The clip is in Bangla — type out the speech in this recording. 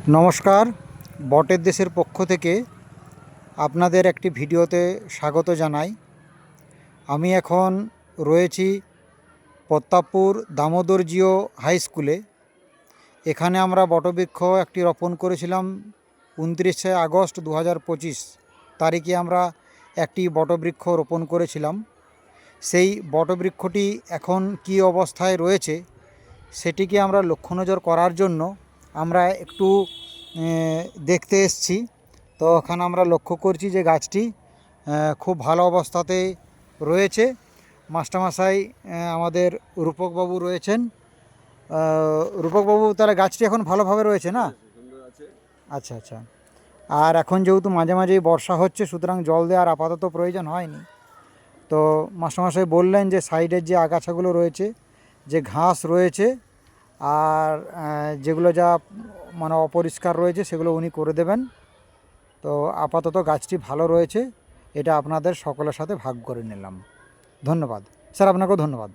নমস্কার, বটের দেশের পক্ষ থেকে আপনাদের একটি ভিডিওতে স্বাগত জানাই। আমি এখন রয়েছি প্রতাপপুর দামোদরজিও হাই স্কুলে। এখানে আমরা বটবৃক্ষ একটি রোপণ করেছিলাম 29শে আগস্ট 2025 তারিখে আমরা একটি বটবৃক্ষ রোপণ করেছিলাম। সেই বটবৃক্ষটি এখন কী অবস্থায় রয়েছে সেটিকে আমরা লক্ষ্য নজর করার জন্য আমরা একটু দেখতে এসেছি। তো ওখানে আমরা লক্ষ্য করছি যে গাছটি খুব ভালো অবস্থাতে রয়েছে। মাস্টারমশাই আমাদের রূপকবাবু রয়েছেন। রূপকবাবু, তাহলে গাছটি এখন ভালোভাবে রয়েছে না? আচ্ছা আচ্ছা। আর এখন যেহেতু মাঝে মাঝেই বর্ষা হচ্ছে, সুতরাং জল দেওয়ার আপাতত প্রয়োজন হয়নি। তো মাস্টারমশাই বললেন যে সাইডের যে আগাছাগুলো রয়েছে, যে ঘাস রয়েছে, আর যেগুলো যা মানে অপরিষ্কার রয়েছে সেগুলো উনি করে দেবেন। তো আপাতত গাছটি ভালো রয়েছে, এটা আপনাদের সকলের সাথে ভাগ করে নিলাম। ধন্যবাদ স্যার, আপনাকেও ধন্যবাদ।